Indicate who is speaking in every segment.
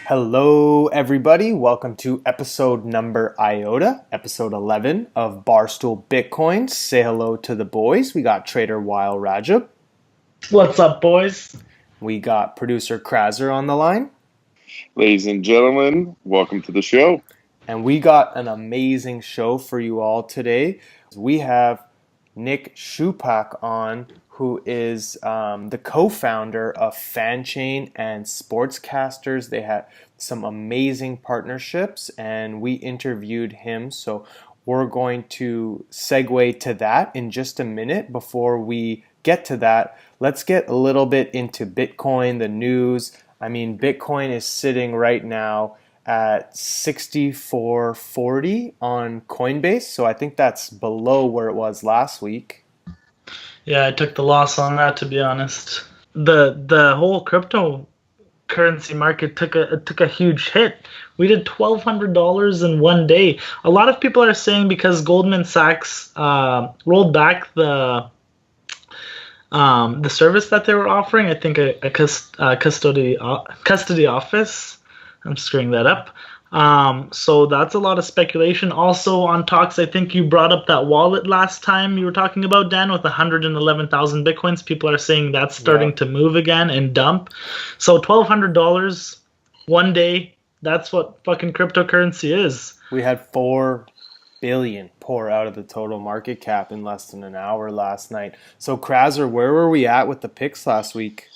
Speaker 1: Hello, everybody. Welcome to episode number IOTA, episode 11 of Barstool Bitcoin. Say hello to the boys. We got Trader Weil Rajab.
Speaker 2: What's up, boys?
Speaker 1: We got producer Kraser on the line.
Speaker 3: Ladies and gentlemen, welcome to the show.
Speaker 1: And we got an amazing show for you all today. We have Nick Schupak on, who is the co-founder of Fanchain and Sportscasters. They had some amazing partnerships, and we interviewed him. So we're going to segue to that in just a minute. Before we get to that, let's get a little bit into Bitcoin, the news. I mean, Bitcoin is sitting right now at 64.40 on Coinbase. So I think that's below where it was last week.
Speaker 2: Yeah, I took the loss on that, to be honest. The whole cryptocurrency market took a huge hit. We did $1,200 in one day. A lot of people are saying because Goldman Sachs rolled back the service that they were offering. I think a custody office. I'm screwing that up. So that's a lot of speculation. Also on talks, I think you brought up that wallet last time you were talking about, Dan, with 111,000 Bitcoins. People are saying that's starting to move again and dump. So $1,200 one day, that's what fucking cryptocurrency is.
Speaker 1: We had 4 billion pour out of the total market cap in less than an hour last night. So Kraser, where were we at with the picks last week?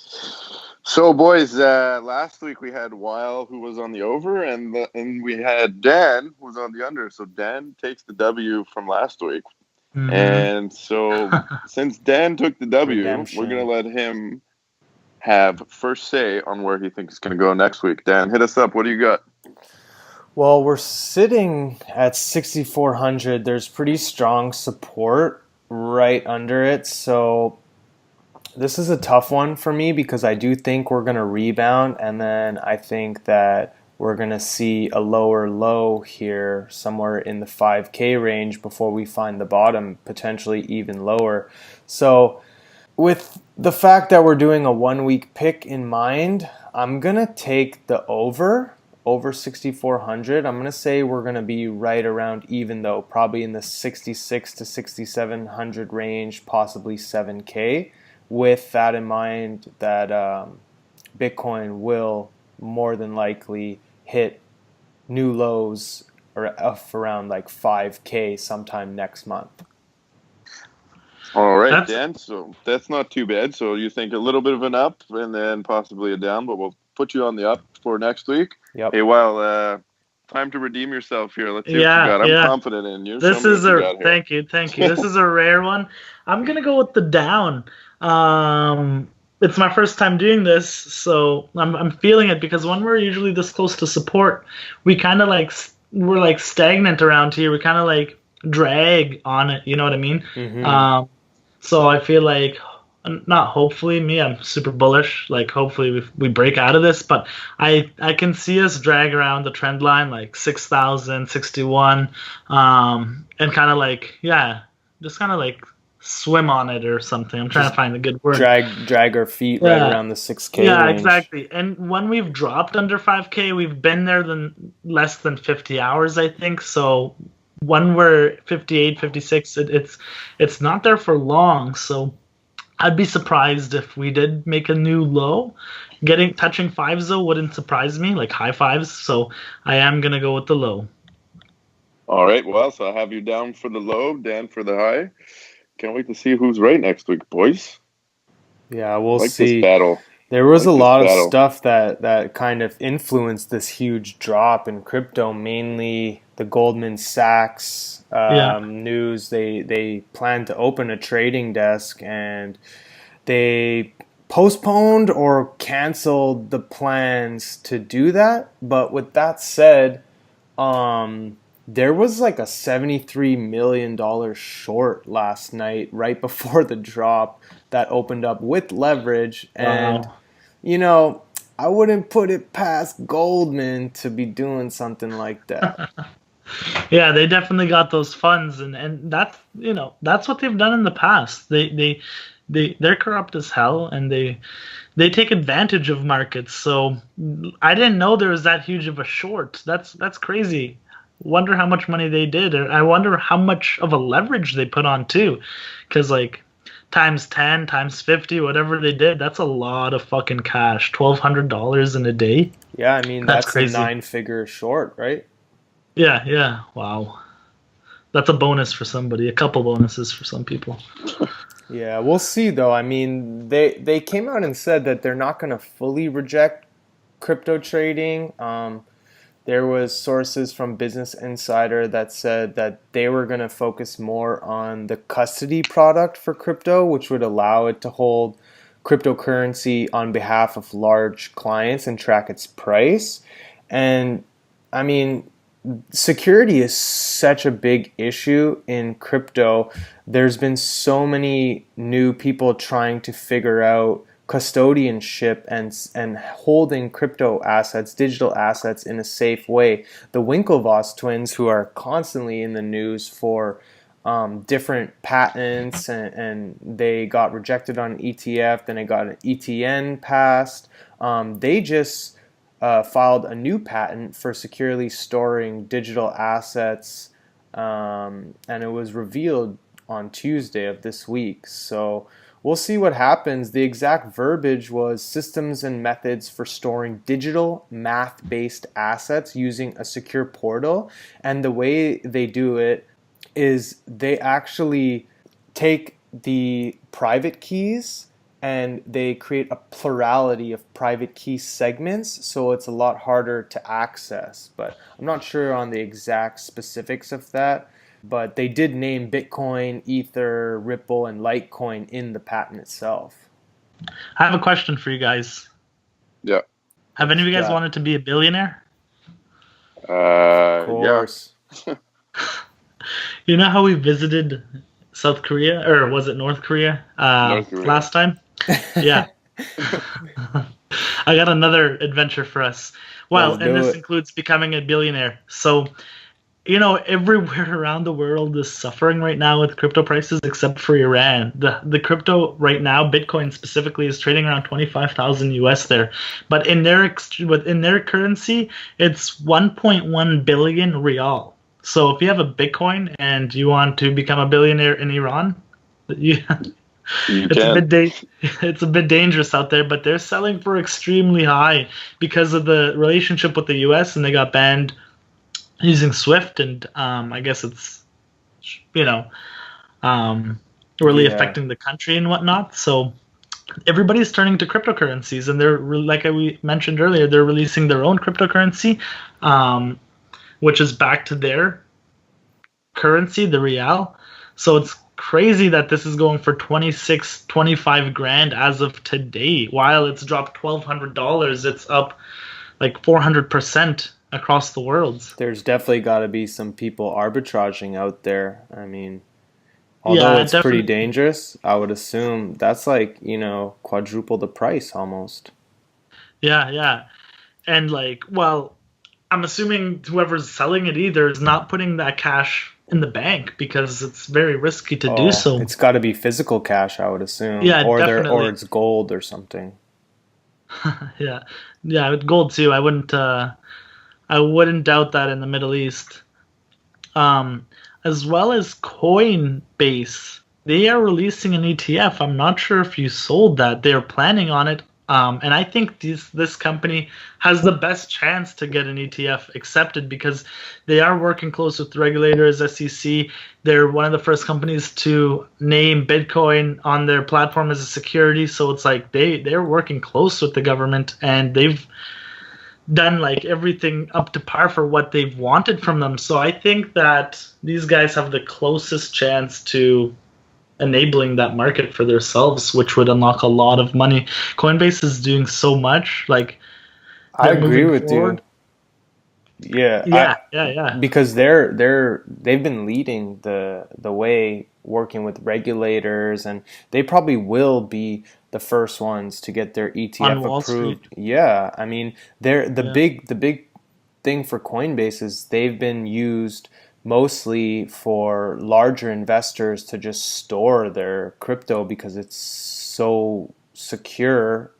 Speaker 3: So, boys, last week we had Weil, who was on the over, and we had Dan, who was on the under. So Dan takes the W from last week. Mm-hmm. And so since Dan took the W, we're going to let him have first say on where he thinks it's going to go next week. Dan, hit us up. What do you got?
Speaker 1: Well, we're sitting at 6,400. There's pretty strong support right under it. So this is a tough one for me because I do think we're going to rebound, and then I think that we're going to see a lower low here somewhere in the 5K range before we find the bottom, potentially even lower. So with the fact that we're doing a 1-week pick in mind, I'm going to take the over 6,400. I'm going to say we're going to be right around even though, probably in the 6,600 to 6,700 range, possibly 7K. With that in mind, that Bitcoin will more than likely hit new lows or around like 5K sometime next month.
Speaker 3: All right, Dan. So that's not too bad. So you think a little bit of an up and then possibly a down, but we'll put you on the up for next week.
Speaker 1: Yep.
Speaker 3: Hey, well, time to redeem yourself here. Let's see what you got. I'm confident in you.
Speaker 2: Thank you. This is a rare one. I'm gonna go with the down. It's my first time doing this, so I'm feeling it because when we're usually this close to support, we kind of we're like stagnant around here. We kind of like drag on it. You know what I mean? Mm-hmm. So I feel like I'm super bullish. Like hopefully we break out of this, but I can see us drag around the trend line like 6,000, 61, and kind of like just kind of like swim on it or something. I'm trying to find a good word.
Speaker 1: Drag our feet right around the 6K range.
Speaker 2: Exactly. And when we've dropped under 5K, we've been there less than 50 hours, I think. So when we're 58, 56, it's not there for long. So I'd be surprised if we did make a new low. Touching fives though wouldn't surprise me, like high fives. So I am gonna go with the low.
Speaker 3: All right. Well, so I'll have you down for the low, Dan for the high. Can't wait to see who's right next week, boys.
Speaker 1: Yeah, we'll see.
Speaker 3: This battle.
Speaker 1: There was a lot of stuff that kind of influenced this huge drop in crypto, mainly the Goldman Sachs news. They plan to open a trading desk, and they postponed or canceled the plans to do that. But with that said, there was like a $73 million short last night right before the drop that opened up with leverage. And, I wouldn't put it past Goldman to be doing something like that.
Speaker 2: Yeah, they definitely got those funds. And that's what they've done in the past. They they're corrupt as hell, and they take advantage of markets. So I didn't know there was that huge of a short. That's crazy. Wonder how much money they did. Or I wonder how much of a leverage they put on too, because like times 10, times 50, whatever they did, that's a lot of fucking cash. $1,200 in a day.
Speaker 1: Yeah, I mean
Speaker 2: That's
Speaker 1: that's a
Speaker 2: crazy.
Speaker 1: 9-figure short, right?
Speaker 2: Yeah, yeah. Wow. That's a bonus for somebody. A couple bonuses for some people.
Speaker 1: Yeah, we'll see though. I mean, they came out and said that they're not going to fully reject crypto trading. There was sources from Business Insider that said that they were going to focus more on the custody product for crypto, which would allow it to hold cryptocurrency on behalf of large clients and track its price. And I mean, security is such a big issue in crypto. There's been so many new people trying to figure out custodianship and holding crypto assets, digital assets in a safe way. The Winklevoss twins, who are constantly in the news for different patents, and they got rejected on an ETF, then they got an ETN passed. They just filed a new patent for securely storing digital assets, and it was revealed on Tuesday of this week. So we'll see what happens. The exact verbiage was systems and methods for storing digital math-based assets using a secure portal. And the way they do it is they actually take the private keys and they create a plurality of private key segments, so it's a lot harder to access. But I'm not sure on the exact specifics of that. But they did name Bitcoin, Ether, Ripple, and Litecoin in the patent itself.
Speaker 2: I have a question for you guys.
Speaker 3: Yeah.
Speaker 2: Have any of you guys
Speaker 1: Yeah.
Speaker 2: wanted to be a billionaire?
Speaker 1: Of course.
Speaker 3: Yeah.
Speaker 2: You know how we visited South Korea, or was it North Korea,
Speaker 3: North Korea.
Speaker 2: last time? Yeah. I got another adventure for us. Well,
Speaker 1: Let's
Speaker 2: and
Speaker 1: do
Speaker 2: this
Speaker 1: it.
Speaker 2: includes becoming a billionaire. So, you know, everywhere around the world is suffering right now with crypto prices except for Iran. The crypto right now, Bitcoin specifically, is trading around 25,000 US there. But in their currency, it's 1.1 billion rial. So if you have a Bitcoin and you want to become a billionaire in Iran, it's a bit dangerous out there, but they're selling for extremely high because of the relationship with the US, and they got banned using Swift, and I guess it's really affecting the country and whatnot. So everybody's turning to cryptocurrencies, and they're, like we mentioned earlier, they're releasing their own cryptocurrency, which is back to their currency, the real. So it's crazy that this is going for 25 grand as of today. While it's dropped $1,200, it's up like 400% across the world.
Speaker 1: There's definitely got to be some people arbitraging out there. I mean, although it's pretty dangerous, I would assume that's like, quadruple the price almost.
Speaker 2: Yeah. And well, I'm assuming whoever's selling it either is not putting that cash in the bank because it's very risky to do so.
Speaker 1: It's got to be physical cash, I would assume.
Speaker 2: Yeah,
Speaker 1: or
Speaker 2: definitely.
Speaker 1: Or it's gold or something.
Speaker 2: Yeah, with gold too. I wouldn't doubt that in the Middle East. As well as Coinbase, they are releasing an ETF. I'm not sure if you sold that. They're planning on it. And I think this company has the best chance to get an ETF accepted because they are working close with regulators, SEC. They're one of the first companies to name Bitcoin on their platform as a security. So it's like they're working close with the government, and they've done like everything up to par for what they've wanted from them. So I think that these guys have the closest chance to enabling that market for themselves, which would unlock a lot of money. Coinbase is doing so much. I
Speaker 1: agree with you. Yeah. Because they've been leading the way, working with regulators, and they probably will be the first ones to get their ETF approved. Yeah, I mean, the big thing for Coinbase is they've been used mostly for larger investors to just store their crypto because it's so secure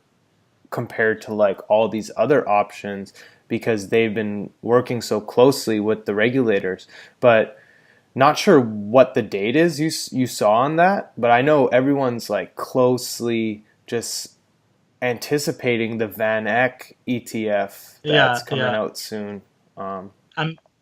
Speaker 1: compared to like all these other options because they've been working so closely with the regulators. But not sure what the date is you saw on that, but I know everyone's like closely just anticipating the VanEck ETF that's coming out soon.
Speaker 2: I'm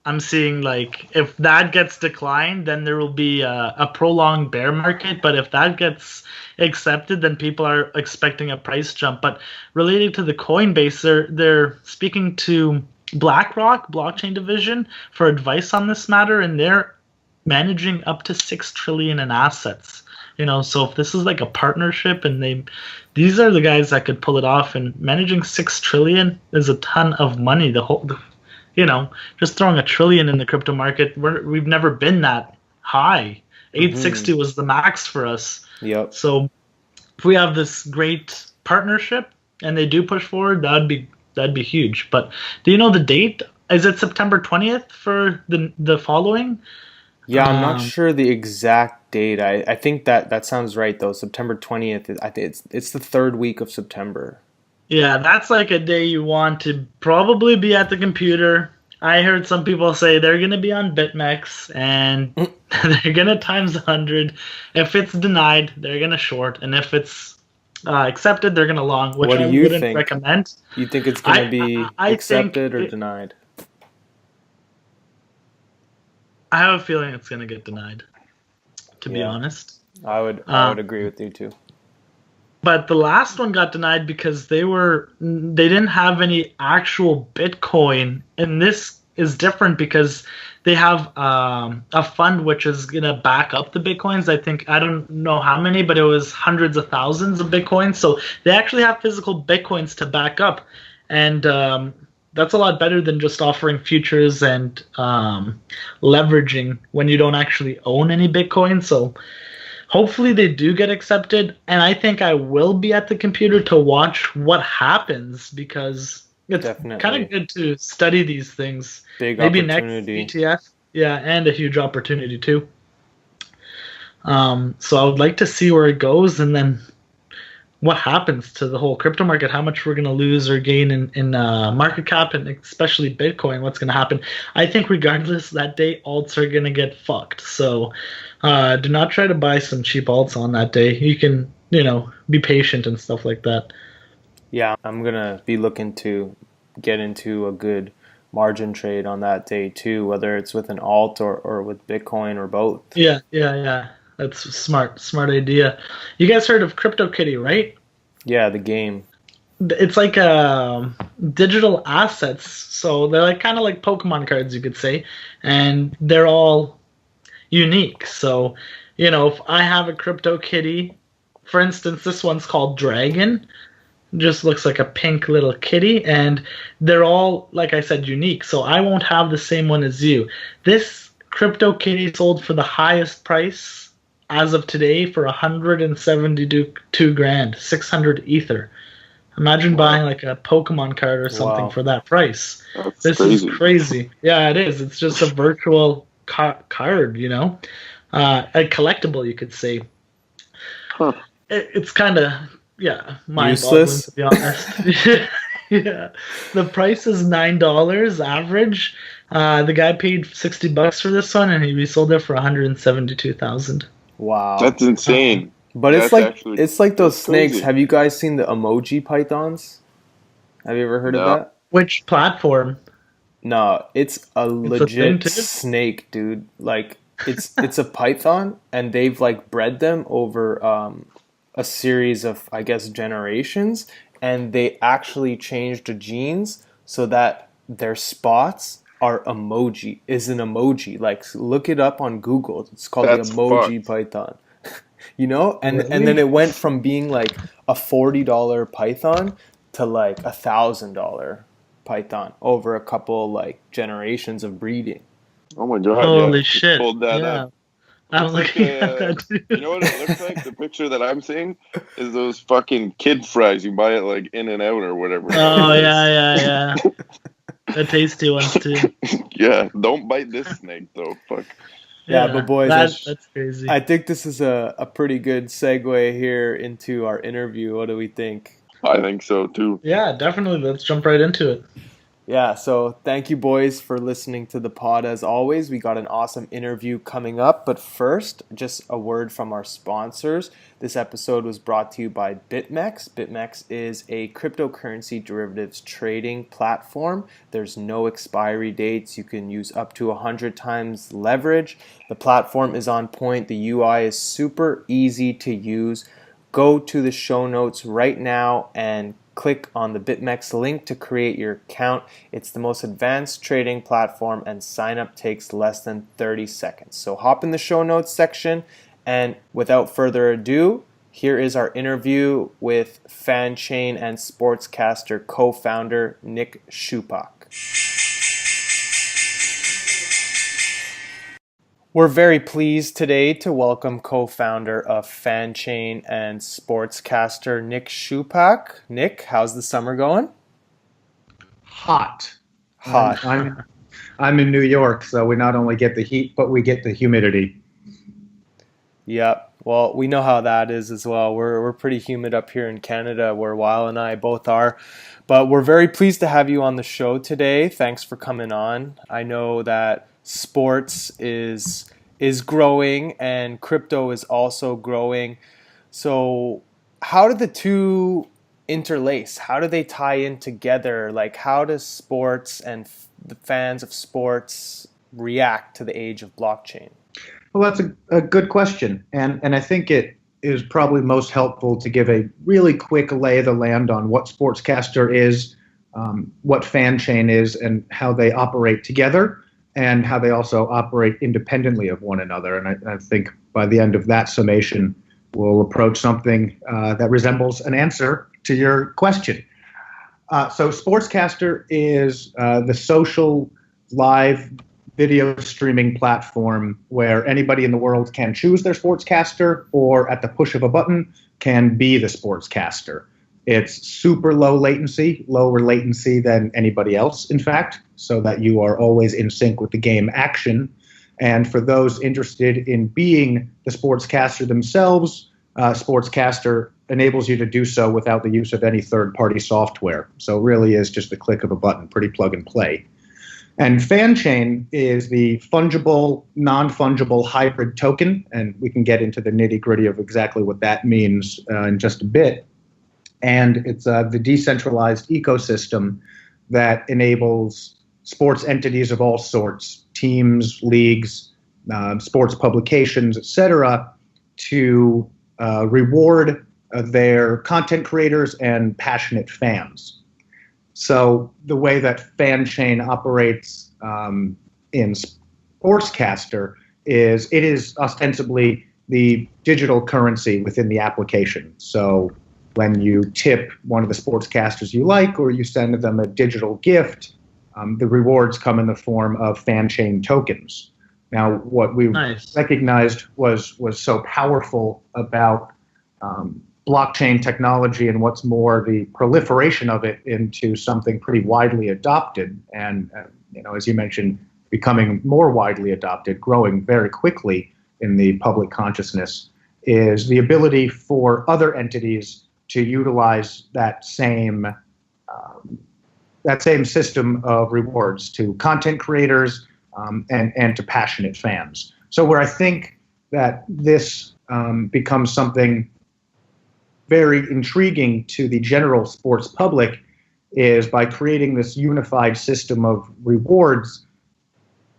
Speaker 2: I'm seeing like if that gets declined, then there will be a prolonged bear market. But if that gets accepted, then people are expecting a price jump. But related to the Coinbase, they're speaking to BlackRock blockchain division for advice on this matter, and they're managing up to 6 trillion in assets. So if this is like a partnership and these are the guys that could pull it off, and managing 6 trillion is a ton of money. Just throwing $1 trillion in the crypto market, we've never been that high. 860 was the max for us.
Speaker 1: Yep.
Speaker 2: So if we have this great partnership and they do push forward, that'd be huge. But do you know the date? Is it September 20th for the following?
Speaker 1: Yeah, I'm not sure the exact date. I think that sounds right though. September 20th. I think it's the third week of September.
Speaker 2: Yeah, that's like a day you want to probably be at the computer. I heard some people say they're going to be on BitMEX and they're going to times 100. If it's denied, they're going to short. And if it's accepted, they're going to long, which
Speaker 1: What do
Speaker 2: I
Speaker 1: you
Speaker 2: wouldn't
Speaker 1: think?
Speaker 2: recommend.
Speaker 1: You think it's going to be
Speaker 2: I
Speaker 1: accepted or denied?
Speaker 2: I have a feeling it's going to get denied, to be honest.
Speaker 1: I would agree with you too.
Speaker 2: But the last one got denied because they didn't have any actual Bitcoin, and this is different because they have a fund which is gonna back up the Bitcoins. I don't know how many, but it was hundreds of thousands of Bitcoins. So they actually have physical Bitcoins to back up, and that's a lot better than just offering futures and leveraging when you don't actually own any Bitcoin. So hopefully they do get accepted, and I think I will be at the computer to watch what happens because it's kind of good to study these things.
Speaker 1: Big
Speaker 2: Maybe
Speaker 1: opportunity.
Speaker 2: next ETF, and a huge opportunity too. So I would like to see where it goes, and then what happens to the whole crypto market, how much we're going to lose or gain in market cap, and especially Bitcoin, what's going to happen. I think regardless, that day, alts are going to get fucked. So do not try to buy some cheap alts on that day. You can, be patient and stuff like that.
Speaker 1: Yeah, I'm going to be looking to get into a good margin trade on that day too, whether it's with an alt or with Bitcoin or both.
Speaker 2: Yeah. That's a smart idea. You guys heard of Crypto Kitty, right?
Speaker 1: Yeah, the game.
Speaker 2: It's like digital assets. So they're like kind of like Pokemon cards, you could say. And they're all unique. So, if I have a Crypto Kitty, for instance, this one's called Dragon. Just looks like a pink little kitty. And they're all, like I said, unique. So I won't have the same one as you. This Crypto Kitty sold for the highest price as of today for 172 grand, 600 ether. Imagine buying like a Pokemon card or something for that price. This crazy. Is crazy. Yeah, it is. It's just a virtual card, a collectible, you could say.
Speaker 3: Huh.
Speaker 2: It's kind of, mind-boggling, to be honest. Yeah. The price is $9 average. The guy paid $60 for this one, and he resold it for 172,000.
Speaker 1: Wow,
Speaker 3: that's insane.
Speaker 1: But it's like those snakes.
Speaker 3: Crazy.
Speaker 1: Have you guys seen the emoji pythons? Have you ever heard of that?
Speaker 2: Which platform?
Speaker 1: No, it's a legit snake, dude. Like it's a python, and they've like bred them over a series of, I guess, generations, and they actually changed the genes so that their spots are emoji. Like, look it up on Google. It's called the emoji python. And then it went from being like a $40 python to like $1,000 python over a couple like generations of breeding.
Speaker 3: Oh my god!
Speaker 2: Holy shit!
Speaker 3: Pulled that up.
Speaker 2: I'm looking at that too.
Speaker 3: You know what it looks like? The picture that I'm seeing is those fucking kid fries you buy at like In-N-Out or whatever.
Speaker 2: Oh yeah. The tasty ones too.
Speaker 3: Yeah, don't bite this snake though. Fuck.
Speaker 1: Yeah, but boys,
Speaker 2: that's crazy.
Speaker 1: I think this is a pretty good segue here into our interview. What do we think?
Speaker 3: I think so too.
Speaker 2: Yeah, definitely. Let's jump right into it.
Speaker 1: Yeah, so thank you, boys, for listening to the pod. As always, we got an awesome interview coming up. But first, just a word from our sponsors. This episode was brought to you by BitMEX. BitMEX is a cryptocurrency derivatives trading platform. There's no expiry dates. You can use up to 100 times leverage. The platform is on point. The UI is super easy to use. Go to the show notes right now and click on the BitMEX link to create your account. It's the most advanced trading platform and sign up takes less than 30 seconds. So hop in the show notes section, and without further ado, here is our interview with Fanchain and Sportscasr co-founder Nick Schupak. We're very pleased today to welcome co-founder of Fanchain and Sportscasr, Nick Schupak. Nick, how's the summer going?
Speaker 4: Hot.
Speaker 1: I'm
Speaker 4: in New York, so we not only get the heat, but we get the humidity.
Speaker 1: Yep. Well, we know how that is as well. We're pretty humid up here in Canada, where Weil and I both are. But we're very pleased to have you on the show today. Thanks for coming on. I know that sports is growing and crypto is also growing. So how do the two interlace? How do they tie in together? Like, how does sports and the fans of sports react to the age of blockchain?
Speaker 4: Well, that's a good question. And I think it is probably most helpful to give a really quick lay of the land on what Sportscasr is, what Fanchain is, and how they operate together, and how they also operate independently of one another. And I think by the end of that summation, we'll approach something that resembles an answer to your question. So Sportscasr is the social live video streaming platform where anybody in the world can choose their sportscaster, or at the push of a button can be the sportscaster. It's super low latency, lower latency than anybody else, in fact, so that you are always in sync with the game action. And for those interested in being the sportscaster themselves, Sportscasr enables you to do so without the use of any third-party software. So it really is just the click of a button, pretty plug and play. And Fanchain is the fungible, non-fungible hybrid token, and we can get into the nitty-gritty of exactly what that means in just a bit. And it's the decentralized ecosystem that enables sports entities of all sorts, teams, leagues, sports publications, etc., to reward their content creators and passionate fans. So the way that Fanchain operates in Sportscasr is it is ostensibly the digital currency within the application. So when you tip one of the sportscasters you like, or you send them a digital gift, the rewards come in the form of Fanchain tokens. Now, what we recognized was so powerful about blockchain technology, and what's more, the proliferation of it into something pretty widely adopted, and as you mentioned, becoming more widely adopted, growing very quickly in the public consciousness, is the ability for other entities to utilize that same system of rewards to content creators and to passionate fans. So where I think that this becomes something very intriguing to the general sports public is by creating this unified system of rewards,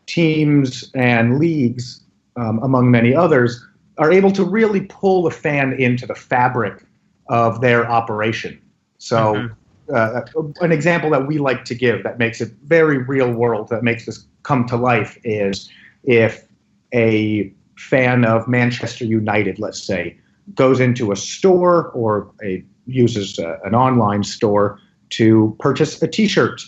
Speaker 4: teams and leagues, among many others, are able to really pull the fan into the fabric of their operation. So an example that we like to give that makes it very real world, that makes this come to life, is if a fan of Manchester United, let's say, goes into a store or uses an online store to purchase a T-shirt,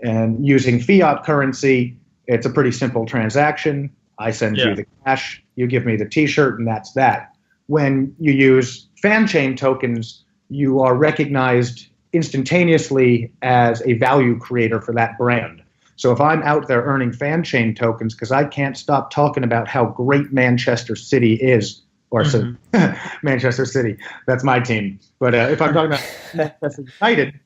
Speaker 4: and using fiat currency, it's a pretty simple transaction. I send you the cash, you give me the T-shirt, and that's that. When you use Fanchain tokens, you are recognized instantaneously as a value creator for that brand. So if I'm out there earning Fanchain tokens because I can't stop talking about how great Manchester City is, or Manchester City, that's my team. But if I'm talking about Manchester United,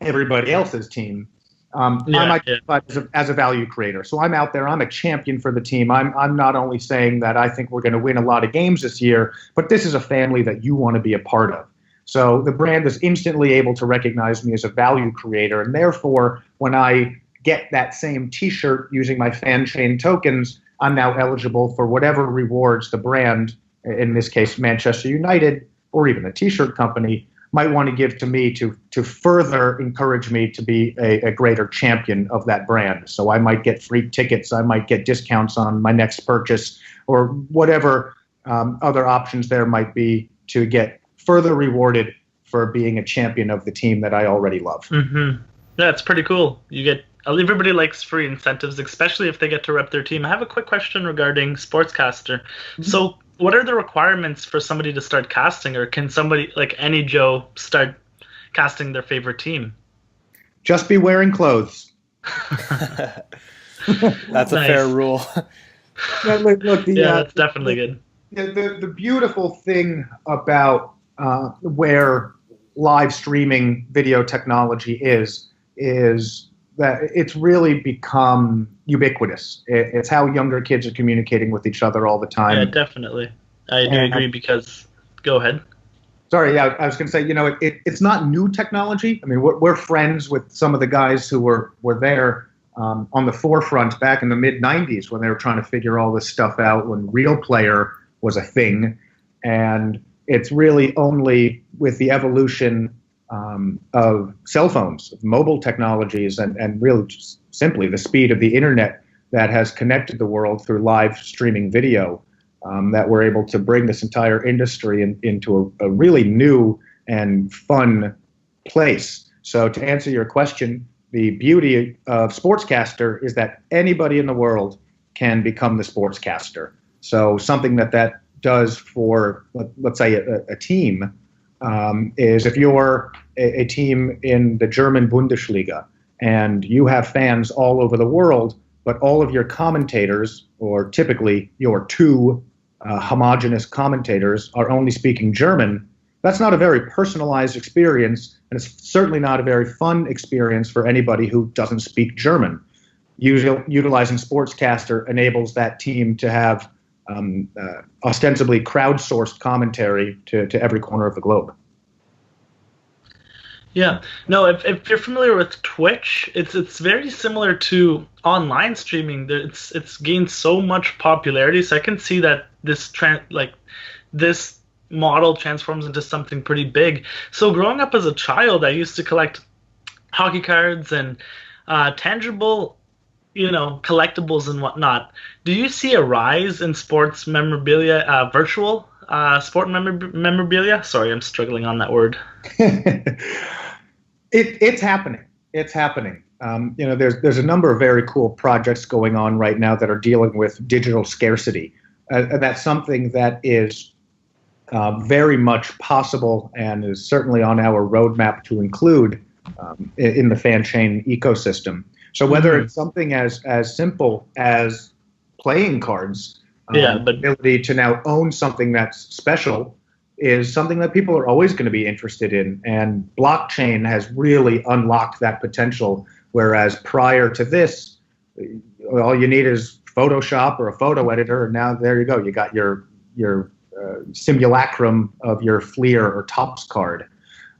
Speaker 4: everybody else's team, I'm identified as a value creator. So I'm out there, I'm a champion for the team. I'm not only saying that I think we're going to win a lot of games this year, but this is a family that you want to be a part of. So the brand is instantly able to recognize me as a value creator. And therefore, when I get that same T-shirt using my Fanchain tokens, I'm now eligible for whatever rewards the brand, in this case Manchester United, or even a T-shirt company, might want to give to me to further encourage me to be a greater champion of that brand. So I might get free tickets, I might get discounts on my next purchase, or whatever other options there might be to get further rewarded for being a champion of the team that I already love.
Speaker 2: Mm-hmm. Yeah, it's pretty cool. Everybody likes free incentives, especially if they get to rep their team. I have a quick question regarding Sportscastr. Mm-hmm. So what are the requirements for somebody to start casting, or can somebody, like any Joe, start casting their favorite team?
Speaker 4: Just be wearing clothes.
Speaker 1: That's a fair rule.
Speaker 2: That's definitely good.
Speaker 4: The beautiful thing about where live streaming video technology is that it's really become ubiquitous. It's how younger kids are communicating with each other all the time.
Speaker 2: Yeah, definitely. I do agree because... Go ahead.
Speaker 4: Sorry, yeah, I was going to say, it's not new technology. I mean, we're friends with some of the guys who were there on the forefront back in the mid-'90s when they were trying to figure all this stuff out, when Real Player was a thing. And it's really only with the evolution of cell phones, of mobile technologies, and really just simply the speed of the internet that has connected the world through live streaming video, that we're able to bring this entire industry into a really new and fun place. So to answer your question, the beauty of Sportscastr is that anybody in the world can become the Sportscaster. So something that does for, let's say, a team, is if you're a team in the German Bundesliga and you have fans all over the world, but all of your commentators, or typically your two homogenous commentators, are only speaking German, that's not a very personalized experience, and it's certainly not a very fun experience for anybody who doesn't speak German. Utilizing Sportscastr enables that team to have ostensibly crowdsourced commentary to every corner of the globe.
Speaker 2: Yeah. No, if you're familiar with Twitch, it's very similar to online streaming. It's gained so much popularity, so I can see that this model transforms into something pretty big. So growing up as a child, I used to collect hockey cards and tangible, collectibles and whatnot. Do you see a rise in sports memorabilia, virtual sport memorabilia? Sorry, I'm struggling on that word.
Speaker 4: It's happening. It's happening. There's a number of very cool projects going on right now that are dealing with digital scarcity. That's something that is very much possible and is certainly on our roadmap to include in the Fanchain ecosystem. So whether it's something as simple as playing cards, the ability to now own something that's special is something that people are always going to be interested in. And blockchain has really unlocked that potential, whereas prior to this, all you need is Photoshop or a photo editor, and now there you go. You got your simulacrum of your Fleer or Topps card.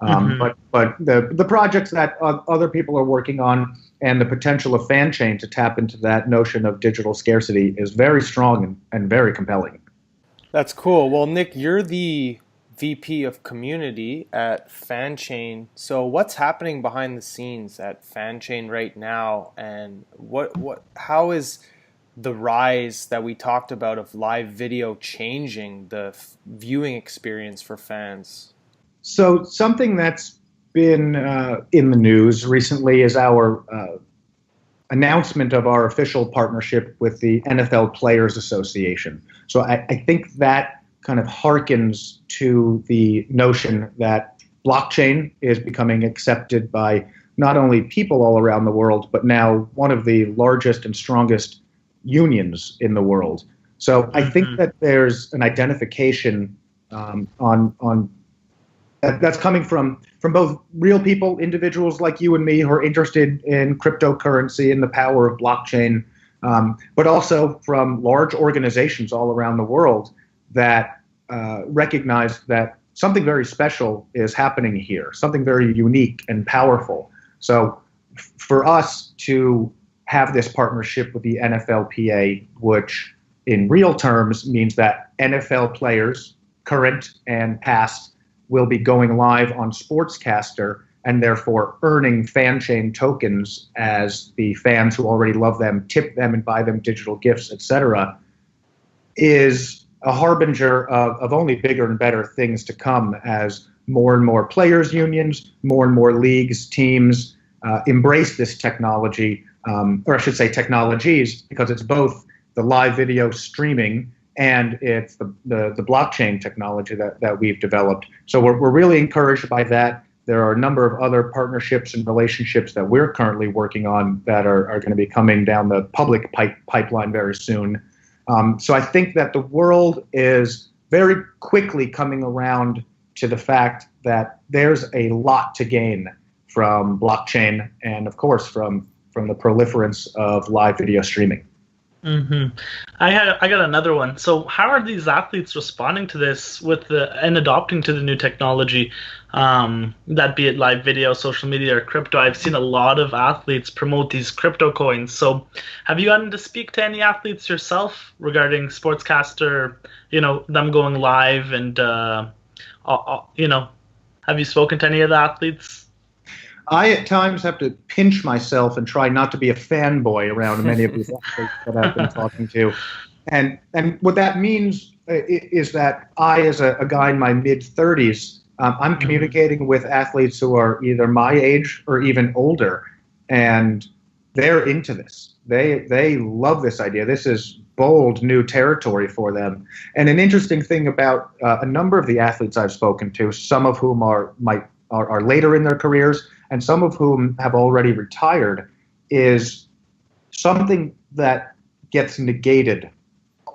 Speaker 4: But the projects that other people are working on and the potential of Fanchain to tap into that notion of digital scarcity is very strong and very compelling.
Speaker 1: That's cool. Well, Nick, you're the VP of Community at Fanchain. So what's happening behind the scenes at Fanchain right now, and how is the rise that we talked about of live video changing the viewing experience for fans?
Speaker 4: So something that's been in the news recently is our announcement of our official partnership with the NFL Players Association. So I think that kind of harkens to the notion that blockchain is becoming accepted by not only people all around the world, but now one of the largest and strongest unions in the world. So I think that there's an identification on that's coming from both real people, individuals like you and me who are interested in cryptocurrency and the power of blockchain, but also from large organizations all around the world that recognize that something very special is happening here, something very unique and powerful. So for us to have this partnership with the NFLPA, which in real terms means that NFL players, current and past, will be going live on Sportscastr and therefore earning Fanchain tokens as the fans who already love them tip them and buy them digital gifts, etc., is a harbinger of only bigger and better things to come as more and more players' unions, more and more leagues, teams embrace this technology, or I should say technologies, because it's both the live video streaming and it's the blockchain technology that we've developed. So we're really encouraged by that. There are a number of other partnerships and relationships that we're currently working on that are going to be coming down the public pipeline very soon. So I think that the world is very quickly coming around to the fact that there's a lot to gain from blockchain and, of course, from the proliferance of live video streaming.
Speaker 2: I got another one. So how are these athletes responding to this and adopting to the new technology, that be it live video, social media, or crypto? I've seen a lot of athletes promote these crypto coins. So have you gotten to speak to any athletes yourself regarding Sportscastr, them going live and, have you spoken to any of the athletes?
Speaker 4: I at times have to pinch myself and try not to be a fanboy around many of these athletes that I've been talking to. And what that means is that I, as a guy in my mid-30s, I'm communicating with athletes who are either my age or even older, and they're into this. They love this idea. This is bold new territory for them. And an interesting thing about a number of the athletes I've spoken to, some of whom are later in their careers, and some of whom have already retired, is something that gets negated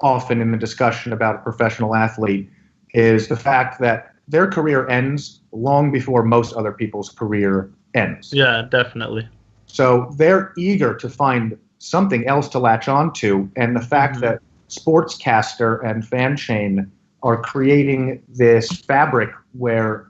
Speaker 4: often in the discussion about a professional athlete is the fact that their career ends long before most other people's career ends.
Speaker 2: Yeah, definitely.
Speaker 4: So they're eager to find something else to latch onto, and the fact that Sportscastr and Fanchain are creating this fabric where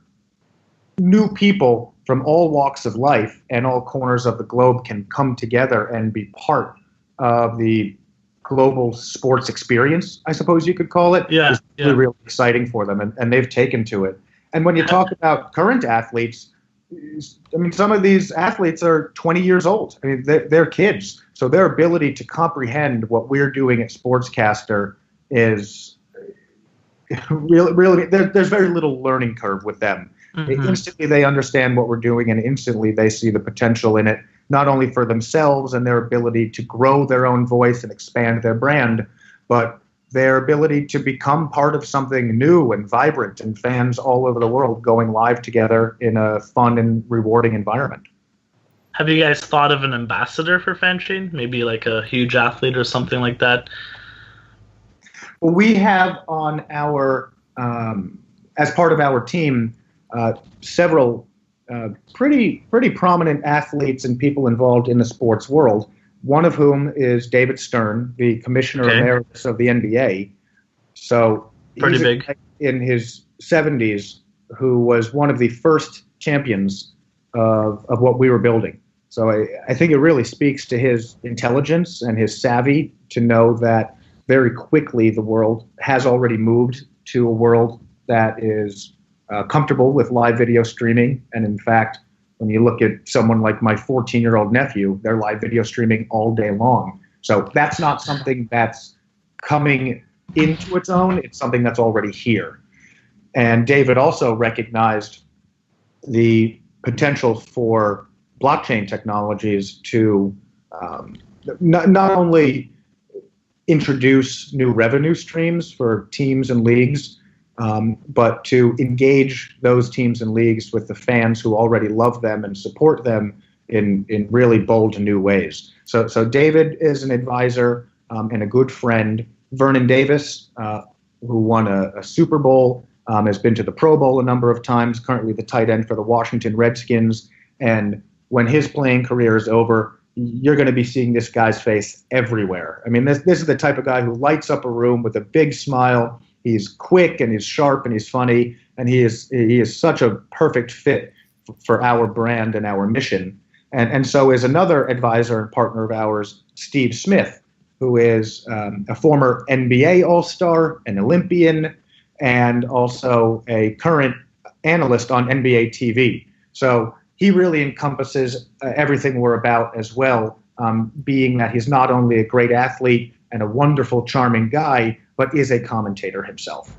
Speaker 4: new people from all walks of life and all corners of the globe can come together and be part of the global sports experience, I suppose you could call it.
Speaker 2: Yeah,
Speaker 4: is really exciting for them, and they've taken to it. And when you talk about current athletes, I mean, some of these athletes are 20 years old. I mean, they're kids. So their ability to comprehend what we're doing at Sportscastr is really there's very little learning curve with them. Instantly they understand what we're doing, and instantly they see the potential in it, not only for themselves and their ability to grow their own voice and expand their brand, but their ability to become part of something new and vibrant, and fans all over the world going live together in a fun and rewarding environment.
Speaker 2: Have you guys thought of an ambassador for Fanchain? Maybe like a huge athlete or something like that?
Speaker 4: Well, we have on our, as part of our team, several pretty prominent athletes and people involved in the sports world, one of whom is David Stern, the Commissioner Emeritus of the NBA. So
Speaker 2: pretty big.
Speaker 4: In his 70s, who was one of the first champions of what we were building. So I think it really speaks to his intelligence and his savvy to know that very quickly the world has already moved to a world that is comfortable with live video streaming. And in fact, when you look at someone like my 14-year-old nephew, they're live video streaming all day long. So that's not something that's coming into its own. It's something that's already here. And David also recognized the potential for blockchain technologies to not only introduce new revenue streams for teams and leagues, but to engage those teams and leagues with the fans who already love them and support them in really bold new ways. So David is an advisor and a good friend. Vernon Davis, who won a Super Bowl, has been to the Pro Bowl a number of times, currently the tight end for the Washington Redskins. And when his playing career is over, you're going to be seeing this guy's face everywhere. I mean, this is the type of guy who lights up a room with a big smile. He's quick and he's sharp and he's funny, and he is such a perfect fit for our brand and our mission. And so is another advisor and partner of ours, Steve Smith, who is a former NBA All-Star, an Olympian, and also a current analyst on NBA TV. So he really encompasses everything we're about as well, being that he's not only a great athlete and a wonderful, charming guy, but is a commentator himself.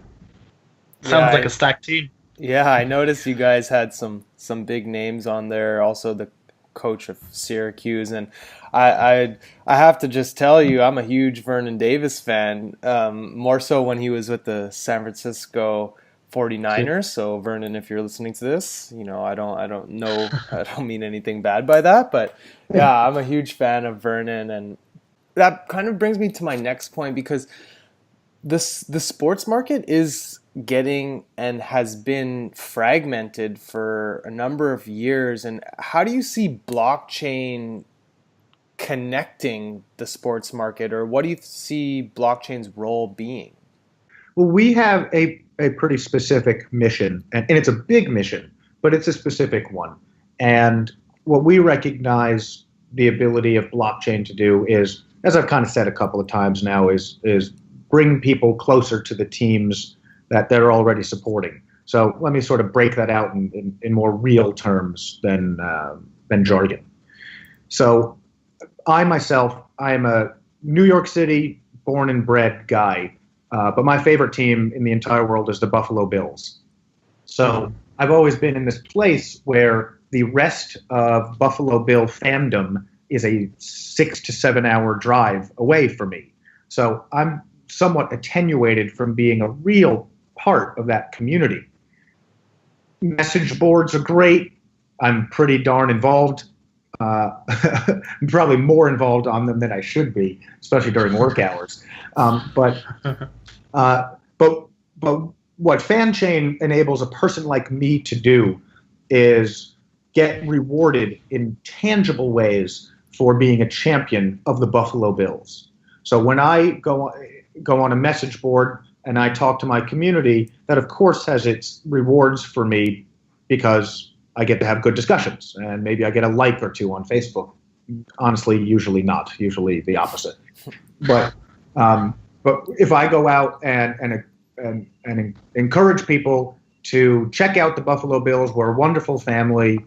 Speaker 2: Sounds like a stacked team.
Speaker 1: Yeah, I noticed you guys had some big names on there. Also, the coach of Syracuse, and I have to just tell you, I'm a huge Vernon Davis fan. More so when he was with the San Francisco 49ers. So Vernon, if you're listening to this, I don't know, I don't mean anything bad by that, but yeah, I'm a huge fan of Vernon, and that kind of brings me to my next point, because the sports market is getting and has been fragmented for a number of years. And how do you see blockchain connecting the sports market, or what do you see blockchain's role being?
Speaker 4: Well, we have a pretty specific mission, and it's a big mission, but it's a specific one. And what we recognize the ability of blockchain to do is, as I've kind of said a couple of times now, is bring people closer to the teams that they're already supporting. So let me sort of break that out in more real terms than jargon. So I am a New York City born and bred guy, but my favorite team in the entire world is the Buffalo Bills. So I've always been in this place where the rest of Buffalo Bill fandom is a 6 to 7 hour drive away from me. So I'm somewhat attenuated from being a real part of that community. Message boards are great. I'm pretty darn involved. I'm probably more involved on them than I should be, especially during work hours. But what Fanchain enables a person like me to do is get rewarded in tangible ways for being a champion of the Buffalo Bills. So when I go on a message board and I talk to my community, that of course has its rewards for me, because I get to have good discussions, and maybe I get a like or two on Facebook. Honestly, usually not. Usually the opposite. But if I go out and encourage people to check out the Buffalo Bills, we're a wonderful family,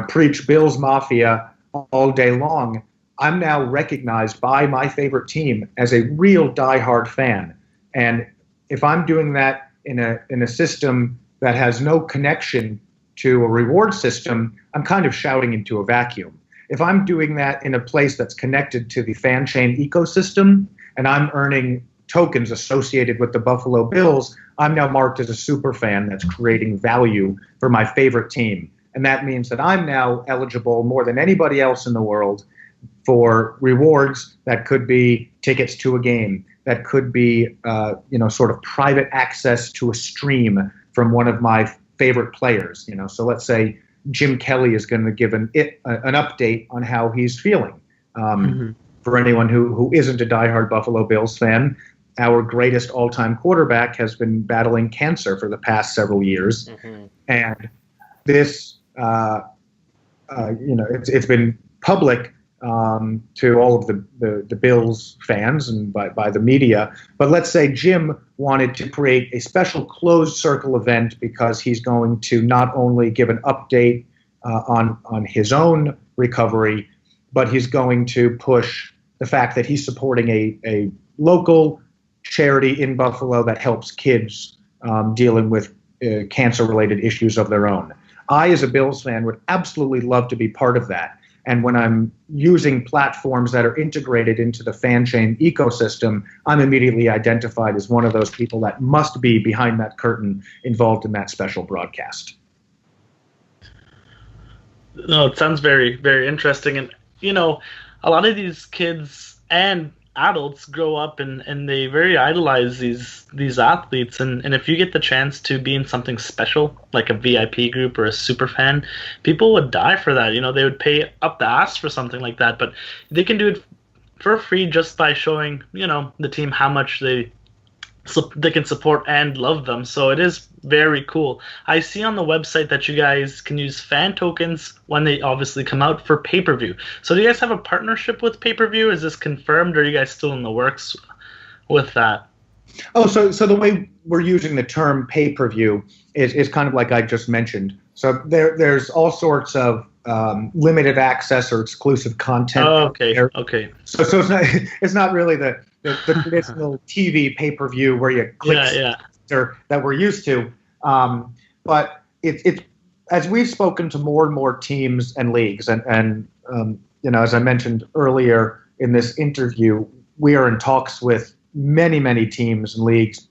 Speaker 4: preach Bills Mafia all day long, I'm now recognized by my favorite team as a real diehard fan. And if I'm doing that in a system that has no connection to a reward system, I'm kind of shouting into a vacuum. If I'm doing that in a place that's connected to the Fanchain ecosystem, and I'm earning tokens associated with the Buffalo Bills, I'm now marked as a super fan that's creating value for my favorite team. And that means that I'm now eligible more than anybody else in the world for rewards that could be tickets to a game, that could be sort of private access to a stream from one of my favorite players. So let's say Jim Kelly is going to give an update on how he's feeling. For anyone who isn't a diehard Buffalo Bills fan, our greatest all-time quarterback has been battling cancer for the past several years, and this it's been public to all of the Bills fans and by the media. But let's say Jim wanted to create a special closed circle event because he's going to not only give an update on his own recovery, but he's going to push the fact that he's supporting a local charity in Buffalo that helps kids dealing with cancer-related issues of their own. I, as a Bills fan, would absolutely love to be part of that. And when I'm using platforms that are integrated into the Fanchain ecosystem, I'm immediately identified as one of those people that must be behind that curtain involved in that special broadcast.
Speaker 2: No, it sounds very, very interesting. And, a lot of these kids and adults grow up and they very idolize these athletes. And if you get the chance to be in something special, like a VIP group or a super fan, people would die for that. They would pay up the ass for something like that. But they can do it for free just by showing, the team how much they can support and love them. So it is very cool. I see on the website that you guys can use fan tokens when they obviously come out for pay-per-view. So do you guys have a partnership with pay-per-view? Is this confirmed, or are you guys still in the works with that?
Speaker 4: Oh, so the way we're using the term pay-per-view is kind of like I just mentioned. So there's all sorts of limited access or exclusive content.
Speaker 2: Oh, okay.
Speaker 4: So it's not really the traditional TV pay-per-view where you click that we're used to. But it's as we've spoken to more and more teams and leagues, and as I mentioned earlier in this interview, we are in talks with many teams and leagues,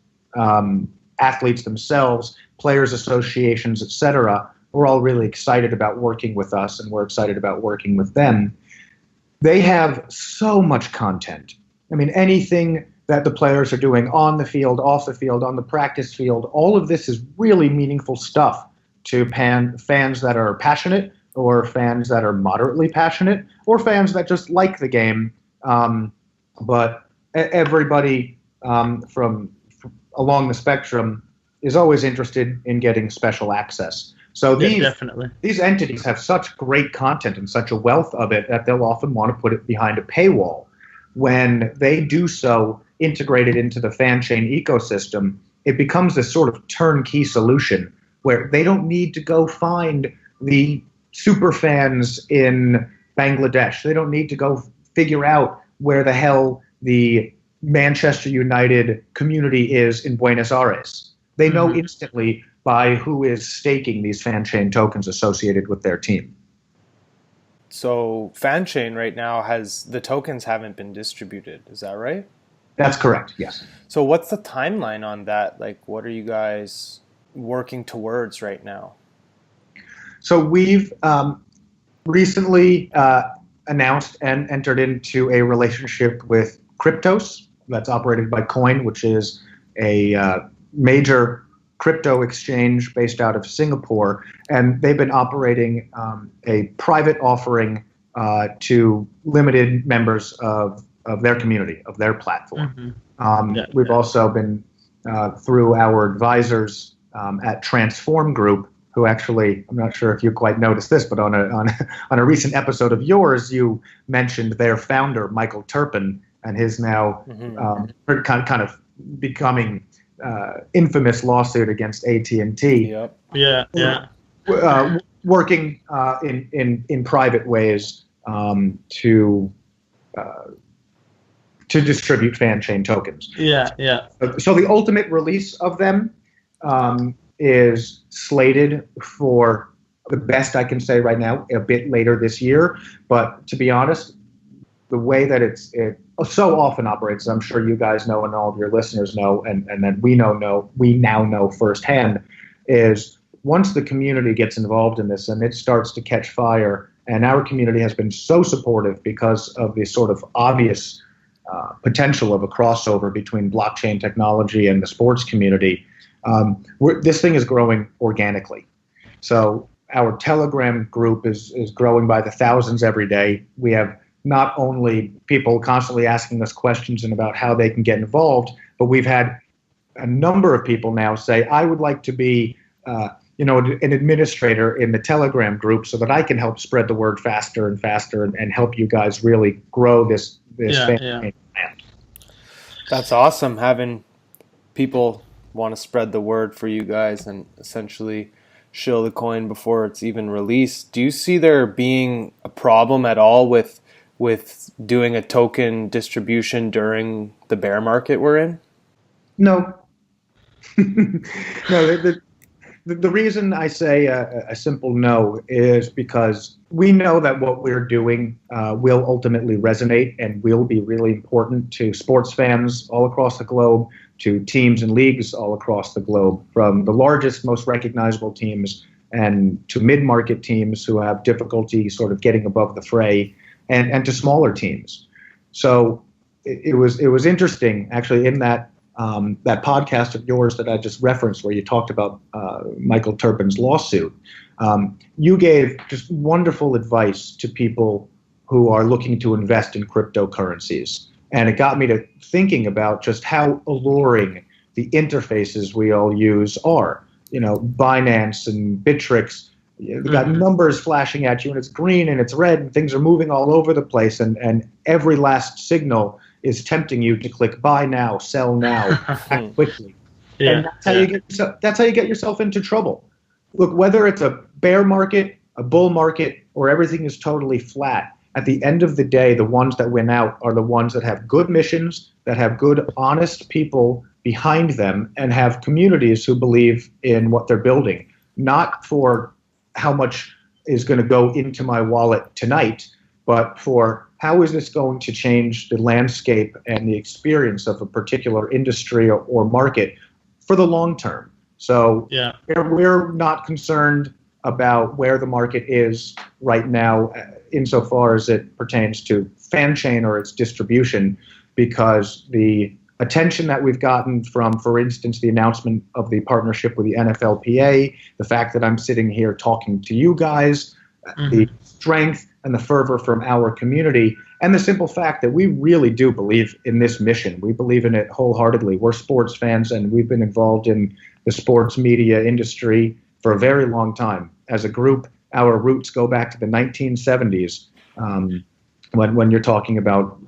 Speaker 4: athletes themselves, players associations, etc. We're all really excited about working with us, and we're excited about working with them. They have so much content. I mean, anything that the players are doing on the field, off the field, on the practice field, all of this is really meaningful stuff to fans that are passionate, or fans that are moderately passionate, or fans that just like the game. But everybody from along the spectrum is always interested in getting special access. So these entities have such great content and such a wealth of it that they'll often want to put it behind a paywall. When they do so, integrated into the Fanchain ecosystem, it becomes this sort of turnkey solution where they don't need to go find the super fans in Bangladesh. They don't need to go figure out where the hell the Manchester United community is in Buenos Aires. They know instantly by who is staking these Fanchain tokens associated with their team.
Speaker 1: So Fanchain right now the tokens haven't been distributed. Is that right?
Speaker 4: That's correct, yes.
Speaker 1: So what's the timeline on that? Like, what are you guys working towards right now?
Speaker 4: So we've recently announced and entered into a relationship with Cryptos, that's operated by Coin, which is a major crypto exchange based out of Singapore, and they've been operating a private offering to limited members of their community, of their platform. We've also been through our advisors at Transform Group, who actually, I'm not sure if you quite noticed this, but on a recent episode of yours, you mentioned their founder, Michael Turpin, and his now kind of becoming infamous lawsuit against AT&T.
Speaker 1: Yep.
Speaker 4: Working in private ways to distribute Fanchain tokens. So the ultimate release of them is slated for, the best I can say right now, a bit later this year. But to be honest, the way that it so often operates, I'm sure you guys know and all of your listeners know, and that we now know firsthand, is once the community gets involved in this and it starts to catch fire, and our community has been so supportive because of the sort of obvious potential of a crossover between blockchain technology and the sports community, this thing is growing organically. So our Telegram group is growing by the thousands every day. We have not only people constantly asking us questions and about how they can get involved, but we've had a number of people now say, I would like to be an administrator in the Telegram group so that I can help spread the word faster and faster and help you guys really grow this fan.
Speaker 1: That's awesome, having people want to spread the word for you guys and essentially shill the coin before it's even released. Do you see there being a problem at all with doing a token distribution during the bear market we're in?
Speaker 4: No. No, the reason I say a simple no is because we know that what we're doing will ultimately resonate and will be really important to sports fans all across the globe, to teams and leagues all across the globe, from the largest, most recognizable teams and to mid-market teams who have difficulty sort of getting above the fray, and to smaller teams. So it was interesting, actually, in that that podcast of yours that I just referenced, where you talked about Michael Turpin's lawsuit. You gave just wonderful advice to people who are looking to invest in cryptocurrencies. And it got me to thinking about just how alluring the interfaces we all use are. You know, Binance and Bittrex, they've got numbers flashing at you, and it's green and it's red, and things are moving all over the place, and every last signal is tempting you to click buy now, sell now, act quickly.
Speaker 2: Yeah,
Speaker 4: and that's how you get yourself into trouble. Look, whether it's a bear market, a bull market, or everything is totally flat, at the end of the day, the ones that win out are the ones that have good missions, that have good, honest people behind them, and have communities who believe in what they're building. Not for how much is going to go into my wallet tonight, but for how is this going to change the landscape and the experience of a particular industry or market for the long term. So we're not concerned about where the market is right now insofar as it pertains to Fanchain or its distribution, because the attention that we've gotten from, for instance, the announcement of the partnership with the NFLPA, the fact that I'm sitting here talking to you guys, the strength and the fervor from our community, and the simple fact that we really do believe in this mission. We believe in it wholeheartedly. We're sports fans, and we've been involved in the sports media industry for a very long time. As a group, our roots go back to the 1970s, when you're talking about,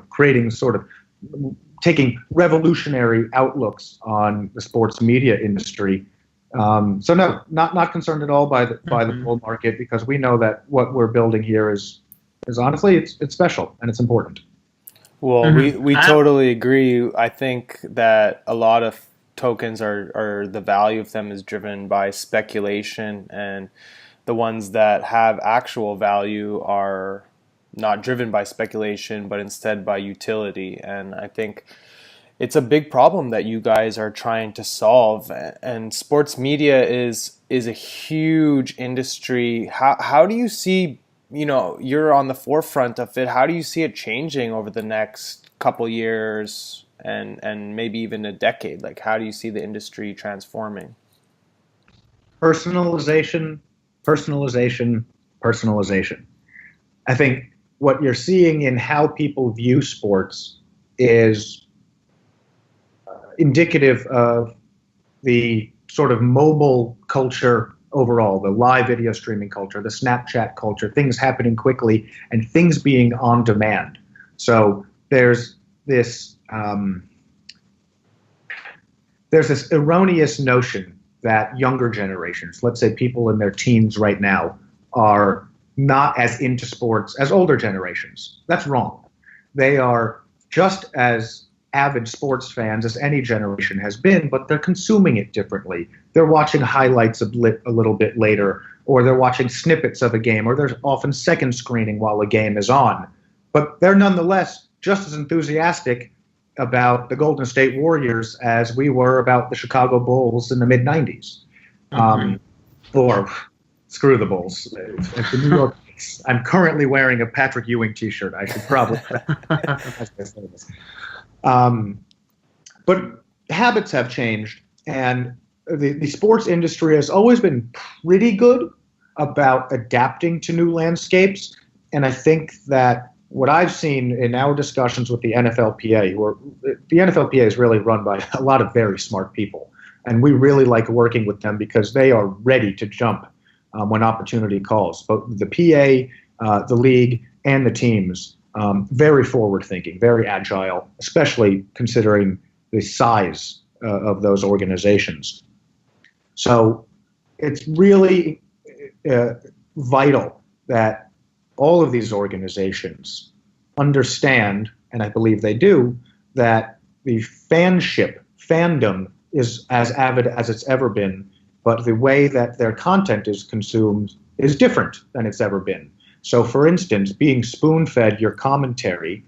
Speaker 4: creating sort of taking revolutionary outlooks on the sports media industry. So no, not concerned at all by the bull market, because we know that what we're building here is honestly it's special and it's important.
Speaker 1: Well, we totally agree. I think that a lot of tokens are the value of them is driven by speculation, and the ones that have actual value are not driven by speculation, but instead by utility. And I think it's a big problem that you guys are trying to solve. And sports media is a huge industry. How do you see, you're on the forefront of it, how do you see it changing over the next couple years and maybe even a decade? Like, how do you see the industry transforming?
Speaker 4: Personalization. I think what you're seeing in how people view sports is indicative of the sort of mobile culture overall, the live video streaming culture, the Snapchat culture, things happening quickly and things being on demand. So there's this erroneous notion that younger generations, let's say people in their teens right now, are not as into sports as older generations. That's wrong. They are just as avid sports fans as any generation has been, but they're consuming it differently. They're watching highlights a little bit later, or they're watching snippets of a game, or there's often second screening while a game is on. But they're nonetheless just as enthusiastic about the Golden State Warriors as we were about the Chicago Bulls in the mid-90s. Or screw the Bulls. The New York Knicks. I'm currently wearing a Patrick Ewing t-shirt. I should probably... But habits have changed, and the sports industry has always been pretty good about adapting to new landscapes. And I think that what I've seen in our discussions with the NFLPA, the NFLPA is really run by a lot of very smart people, and we really like working with them because they are ready to jump when opportunity calls. Both the PA, the league, and the teams. Very forward-thinking, very agile, especially considering the size of those organizations. So it's really vital that all of these organizations understand, and I believe they do, that the fandom is as avid as it's ever been, but the way that their content is consumed is different than it's ever been. So, for instance, being spoon-fed your commentary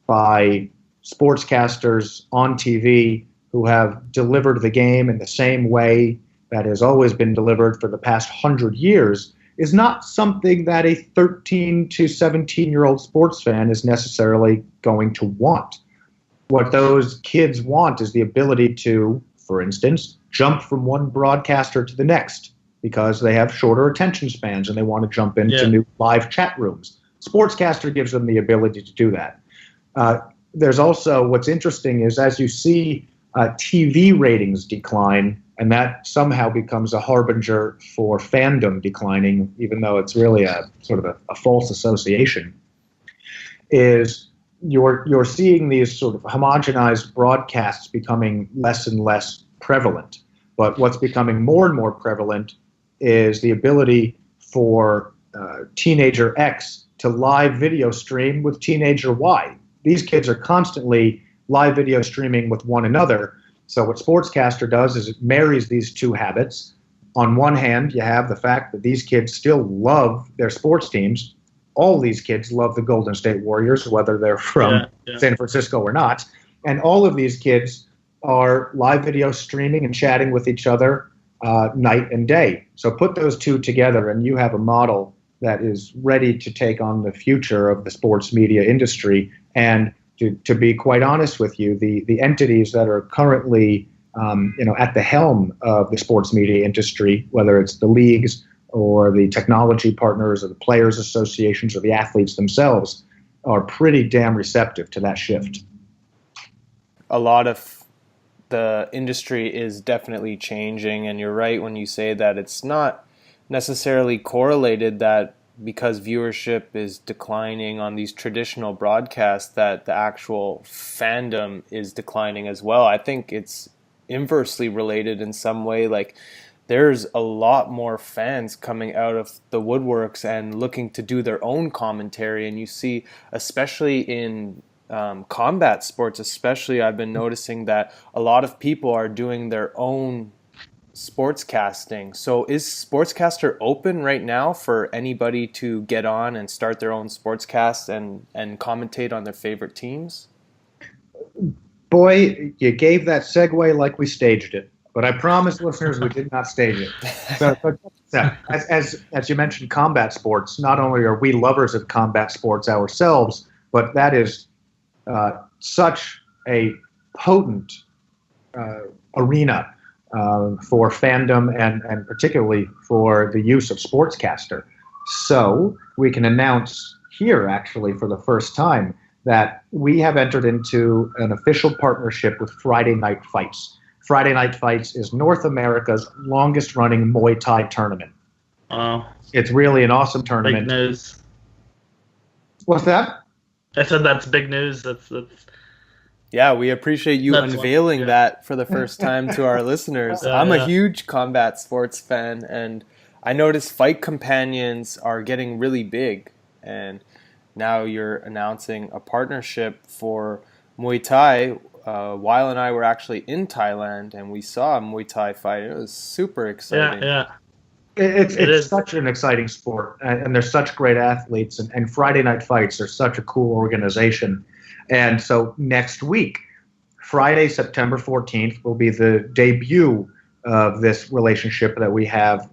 Speaker 4: by sportscasters on TV who have delivered the game in the same way that has always been delivered for the past 100 years is not something that a 13 to 17-year-old sports fan is necessarily going to want. What those kids want is the ability to, for instance, jump from one broadcaster to the next because they have shorter attention spans and they want to jump into new live chat rooms. Sportscaster gives them the ability to do that. There's also, what's interesting is as you see TV ratings decline, and that somehow becomes a harbinger for fandom declining, even though it's really a sort of a false association, is you're seeing these sort of homogenized broadcasts becoming less and less prevalent. But what's becoming more and more prevalent is the ability for teenager X to live video stream with teenager Y. These kids are constantly live video streaming with one another. So what Sportscaster does is it marries these two habits. On one hand, you have the fact that these kids still love their sports teams. All these kids love the Golden State Warriors, whether they're from San Francisco or not. And all of these kids are live video streaming and chatting with each other night and day. So put those two together and you have a model that is ready to take on the future of the sports media industry. And to be quite honest with you, the entities that are currently at the helm of the sports media industry, whether it's the leagues or the technology partners or the players associations or the athletes themselves, are pretty damn receptive to that shift.
Speaker 1: A lot of the industry is definitely changing, and you're right when you say that it's not necessarily correlated that because viewership is declining on these traditional broadcasts that the actual fandom is declining as well. I think it's inversely related in some way. Like there's a lot more fans coming out of the woodworks and looking to do their own commentary, and you see, especially in combat sports, I've been noticing that a lot of people are doing their own sportscasting. So is Sportscaster open right now for anybody to get on and start their own sportscast and commentate on their favorite teams?
Speaker 4: Boy, you gave that segue like we staged it, but I promise listeners we did not stage it. So as you mentioned, combat sports, not only are we lovers of combat sports ourselves, but that is such a potent arena for fandom and particularly for the use of Sportscaster. So we can announce here, actually, for the first time, that we have entered into an official partnership with Friday Night Fights. Friday Night Fights is North America's longest-running Muay Thai tournament. It's really an awesome tournament.
Speaker 2: Big news.
Speaker 4: What's that?
Speaker 2: I said that's big news. That's
Speaker 1: Yeah, we appreciate you unveiling that for the first time to our listeners. I'm a huge combat sports fan, and I noticed Fight Companions are getting really big, and now you're announcing a partnership for Muay Thai. Weil and I were actually in Thailand, and we saw a Muay Thai fight. It was super exciting.
Speaker 4: It's such an exciting sport, and they're such great athletes, and Friday Night Fights are such a cool organization. And so next week, Friday, September 14th, will be the debut of this relationship that we have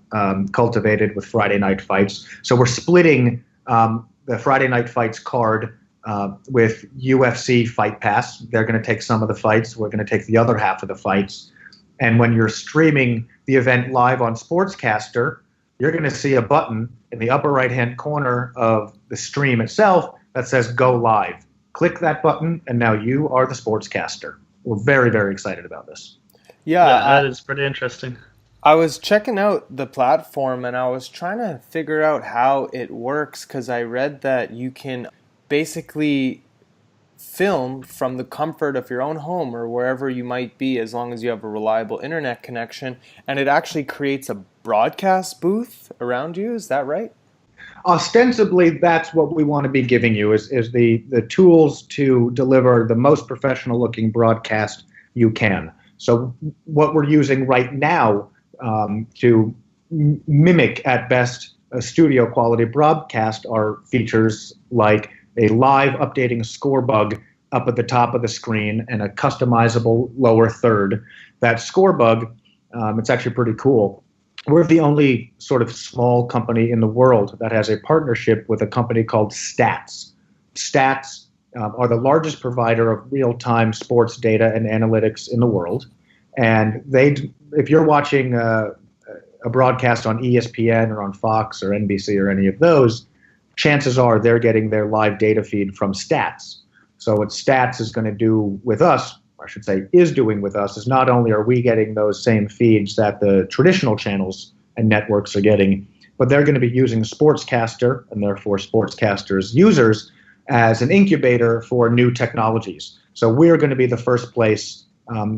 Speaker 4: cultivated with Friday Night Fights. So we're splitting the Friday Night Fights card with UFC Fight Pass. They're going to take some of the fights. We're going to take the other half of the fights. And when you're streaming the event live on Sportscaster, you're going to see a button in the upper right-hand corner of the stream itself that says Go Live. Click that button, and now you are the Sportscaster. We're very, very excited about this.
Speaker 2: Yeah, that is pretty interesting.
Speaker 1: I was checking out the platform, and I was trying to figure out how it works, because I read that you can basically film from the comfort of your own home or wherever you might be, as long as you have a reliable internet connection, and it actually creates a broadcast booth around you. Is that right?
Speaker 4: Ostensibly, that's what we want to be giving you is the tools to deliver the most professional looking broadcast you can. So what we're using right now to mimic at best a studio quality broadcast are features like a live updating score bug up at the top of the screen and a customizable lower third. That score bug It's actually pretty cool. We're the only sort of small company in the world that has a partnership with a company called Stats. Stats are the largest provider of real-time sports data and analytics in the world. And if you're watching a broadcast on ESPN or on Fox or NBC or any of those, chances are they're getting their live data feed from Stats. So what Stats is going to do with us, I should say, is doing with us, is not only are we getting those same feeds that the traditional channels and networks are getting, but they're going to be using Sportscastr, and therefore Sportscastr's users, as an incubator for new technologies. So we're going to be the first place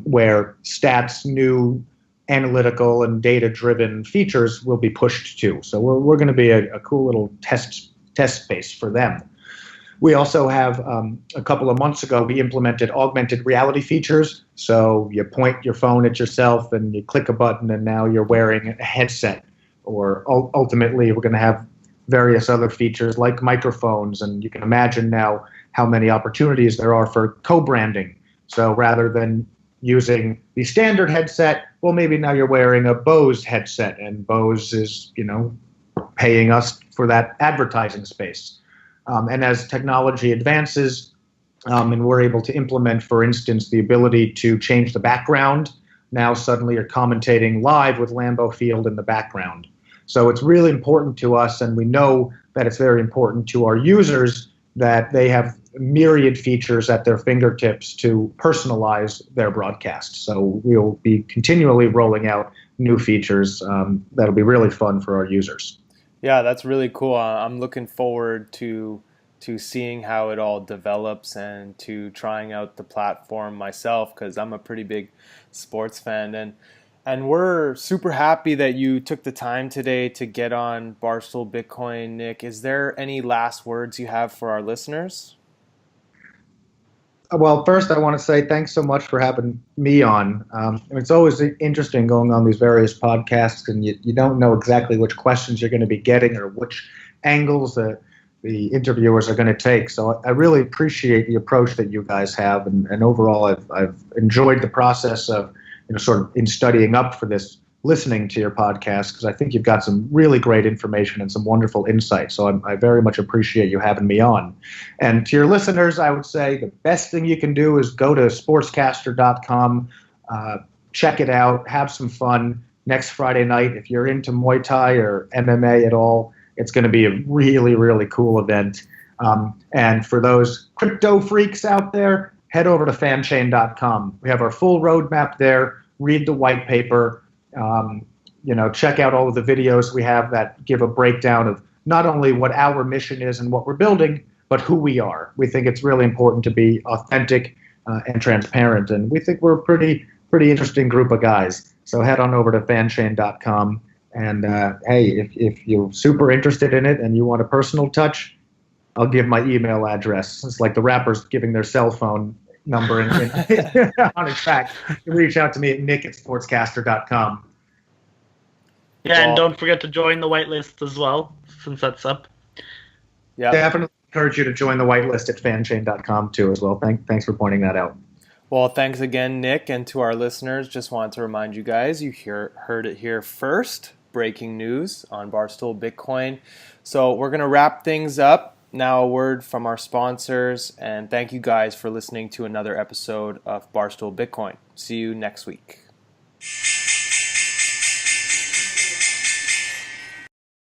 Speaker 4: where Stats' new analytical and data-driven features will be pushed to. So we're going to be a cool little test space for them. We also have, a couple of months ago, we implemented augmented reality features. So you point your phone at yourself and you click a button and now you're wearing a headset. Or ultimately, we're going to have various other features like microphones. And you can imagine now how many opportunities there are for co-branding. So rather than using the standard headset, well, maybe now you're wearing a Bose headset, and Bose is, paying us for that advertising space. And as technology advances, and we're able to implement, for instance, the ability to change the background, now suddenly you're commentating live with Lambeau Field in the background. So it's really important to us, and we know that it's very important to our users that they have myriad features at their fingertips to personalize their broadcast. So we'll be continually rolling out new features that'll be really fun for our users.
Speaker 1: Yeah, that's really cool. I'm looking forward to seeing how it all develops and to trying out the platform myself, because I'm a pretty big sports fan, and we're super happy that you took the time today to get on Barstool Bitcoin. Nick, is there any last words you have for our listeners?
Speaker 4: Well, first, I want to say thanks so much for having me on. It's always interesting going on these various podcasts, and you don't know exactly which questions you're going to be getting or which angles the interviewers are going to take. So I really appreciate the approach that you guys have, and overall, I've enjoyed the process of sort of in studying up for this, listening to your podcast, because I think you've got some really great information and some wonderful insight. So I very much appreciate you having me on. And to your listeners, I would say the best thing you can do is go to sportscastr.com, check it out, have some fun. Next Friday night, if you're into Muay Thai or MMA at all, it's going to be a really, really cool event. And for those crypto freaks out there, head over to fanchain.com. We have our full roadmap there. Read the white paper. Check out all of the videos we have that give a breakdown of not only what our mission is and what we're building, but who we are. We think it's really important to be authentic and transparent, and we think we're a pretty interesting group of guys. So head on over to fanchain.com, and hey, if you're super interested in it and you want a personal touch, I'll give my email address. It's like the rappers giving their cell phone number on a track. You reach out to me at nick@sportscastr.com.
Speaker 2: Yeah, and don't forget to join the whitelist as well, since that's up.
Speaker 1: Yeah,
Speaker 4: definitely encourage you to join the whitelist at fanchain.com too as well. Thanks for pointing that out.
Speaker 1: Well, thanks again, Nick, and to our listeners, just want to remind you guys, you heard it here first, breaking news on Barstool Bitcoin. So we're going to wrap things up. Now a word from our sponsors, and thank you guys for listening to another episode of Barstool Bitcoin. See you next week.